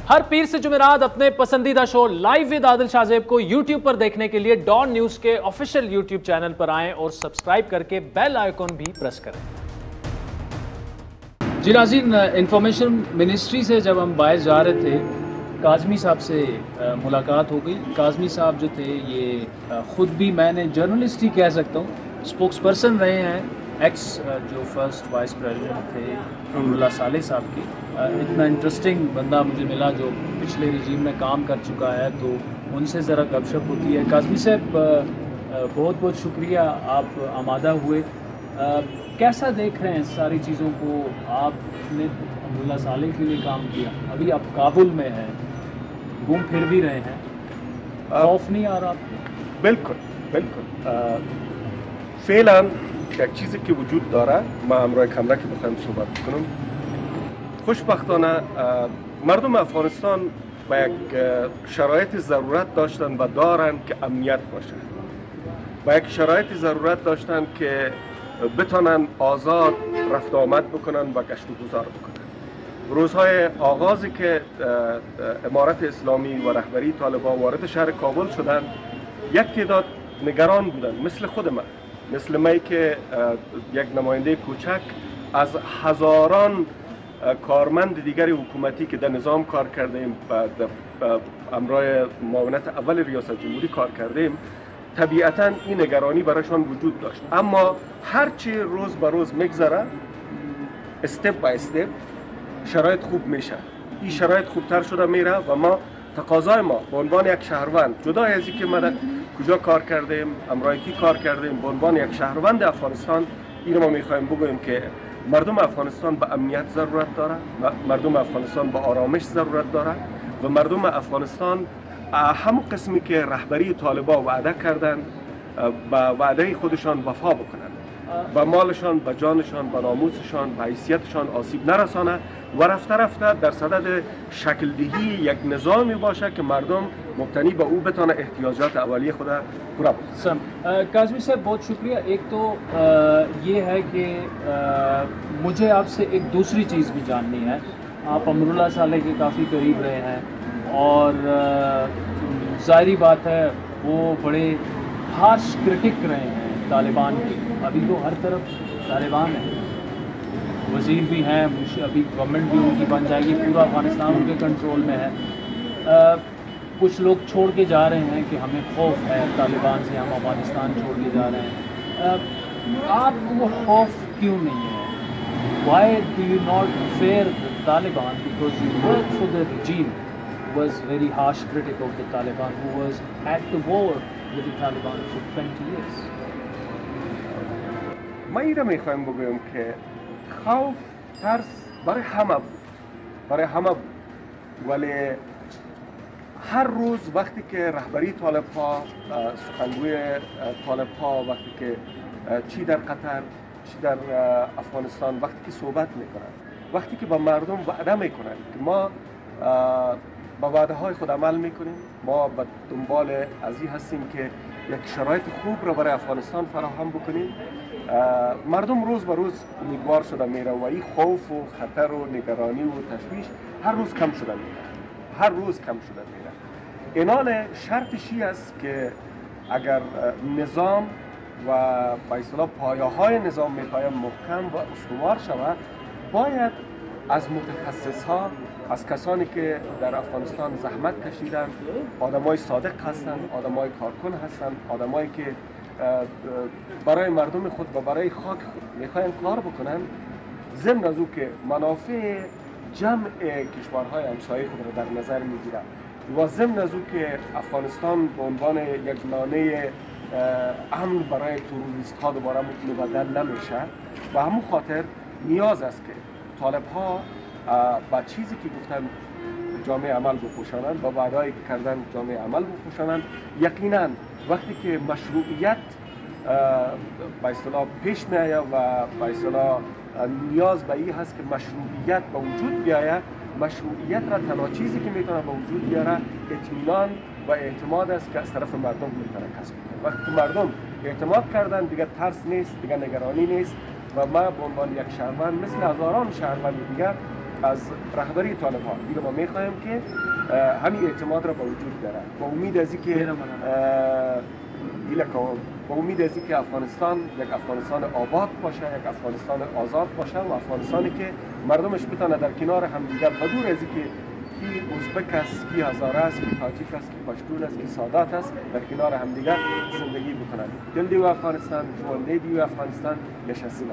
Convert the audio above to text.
हर पीर से जुमेरात अपने पसंदीदा शो लाइव विद आदिल शाहजेब को YouTube पर देखने के लिए डॉन न्यूज के ऑफिशियल YouTube चैनल पर आएं और सब्सक्राइब करके बेल आइकॉन भी प्रेस करें। जी नाज़रीन, इंफॉर्मेशन मिनिस्ट्री से जब हम बाहर जा रहे थे, काज़मी साहब से मुलाकात हो गई। काज़मी साहब जो थे ये ख़ुद भी, मैंने जर्नलिस्ट ही कह सकता हूँ, स्पोक्स पर्सन रहे हैं एक्स जो फर्स्ट वाइस प्रेसिडेंट थे अब्दुल्ला सालेह साहब की। इतना इंटरेस्टिंग बंदा मुझे मिला जो पिछले रजीम में काम कर चुका है, तो उनसे ज़रा गपशप होती है। काज़मी साहब बहुत बहुत शुक्रिया, आप आमादा हुए। कैसा देख रहे हैं सारी चीज़ों को? आपने अब्दुल्ला सालेह के लिए काम किया, अभी आप काबुल में हैं, घूम फिर भी रहे हैं, खौफ नहीं आ रहा आपको? बिल्कुल बिल्कुल فعلا یک چیزی که وجود داره، ما امروز کاملا که بخوایم صحبت کنم، خوشبختانه مردم افغانستان با یک شرایط ضرورت داشتن و دارن که امنیت باشه، با یک شرایط ضرورت داشتن که بتونن آزاد رفت آمد بکنن و گشت و گذار بکنن. روزهای آغازی که امارت اسلامی و رهبری طالبان وارد شهر کابل شدن، یک تعداد نگران بودن، مثل خود من، مثل من که یک نماینده کوچک از هزاران کارمند دیگر حکومتی که در نظام کار کردیم و امرای معاونت اول ریاست جمهوری کار کردیم، طبیعتا این نگرانی برایشان وجود داشت. اما هرچی روز به روز میگذره، استپ با استپ شرایط خوب میشه، این شرایط خوبتر شده میره و ما تقاضای ما به عنوان یک شهروند، جدا از اینکه ما کجا کار کردیم، امرای کی کار کردیم، به عنوان یک شهروند افغانستان این ما میخوایم بگوییم که مردم افغانستان به امنیت ضرورت داره، مردم افغانستان به آرامش ضرورت داره و مردم افغانستان همون قسمی که رهبری طالبان وعده کردن به وعده خودشان وفا بکنن، به مالشان، به جانشان، به ناموسشان، به حیثیتشان آسیب نرسانه و رفته رفته در صدد شکل دهی یک نظامی باشه که مردم مبتنی به او بتونه احتیاجات اولیه خود पूरा। काज़मी साहब बहुत शुक्रिया। एक तो ये है कि मुझे आपसे एक दूसरी चीज़ भी जाननी है। आप अमरुल्ला सालेह के काफ़ी करीब रहे हैं और ज़ाहिरी बात है वो बड़े हार्श क्रिटिक रहे हैं तालिबान के। अभी तो हर तरफ तालिबान है, वज़ीर भी हैं, अभी गवर्नमेंट भी उनकी बन जाएगी, पूरा अफ़गानिस्तान उनके कंट्रोल में है। कुछ लोग छोड़ के जा रहे हैं कि हमें खौफ है तालिबान से, हम अफ़गानिस्तान छोड़ के जा रहे हैं। आपको वो खौफ क्यों नहीं है? Why do you not fear the Taliban? Because you work for the regime who was very harsh critic of the Taliban, who was at the war with the Taliban for 20 years. ما این را میخوایم بگویم که خوف، ترس برای همه بود، ولی هر روز وقتی که رهبری طالب ها، سخنگوی طالب ها، وقتی که چی در قطر چی در افغانستان وقتی که صحبت میکنن، وقتی که با مردم وعده میکنن که ما با وعده های خود عمل میکنیم، ما به دنبال از این هستیم که یک شرایط خوب را برای افغانستان فراهم بکنیم، مردم روز به روز امیدوار شده میره و این خوف و خطر و نگرانی و تشویش هر روز کم شده میره، هر روز کم شده میره. اینال شرطشی است که اگر نظام و به اصطلاح پایه‌های نظام میخواهد محکم و استوار شود، باید از متخصص‌ها، از کسانی که در افغانستان زحمت کشیدن، آدمای صادق هستند، آدمای کارکن هستند، آدمایی که برای مردم خود و برای خاک خود میخواهند کار بکنن، ضمن از او که منافع جمع کشورهای همسایه خود را در نظر میگیرد و ضمن از او که افغانستان به عنوان یک لانه امن برای تروریست ها دوباره مبدل نمیشه. و همون خاطر نیاز است که طالب ها با چیزی که گفتن جامعه عمل بپوشانند، با وعده‌ای که کردن جامعه عمل بپوشانند. یقینا وقتی که مشروعیت به اصطلاح پیش میآید و به اصطلاح نیاز به این هست که مشروعیت به وجود بیاید، مشروعیت را تنها چیزی که میتونه به وجود بیاره اطمینان و اعتماد است که از طرف مردم میتونه کسب کنه. وقتی که مردم اعتماد کردن، دیگه ترس نیست، دیگه نگرانی نیست و ما به عنوان یک شهروند مثل هزاران شهروند دیگر از رهبری طالبان دیگه ما میخواهیم که همین اعتماد را به وجود داره با امید از اینکه با امید از اینکه افغانستان یک افغانستان آباد باشه، یک افغانستان آزاد باشه و افغانستانی که مردمش بتونه در کنار همدیگر بدون از اینکه کی ازبک است، کی هزاره است، کی تاجیک است، کی پشتون است، کی سادات است، در کنار همدیگر زندگی بکنند. دل دیو افغانستان، جوانده دیو افغانستان، نشستیم.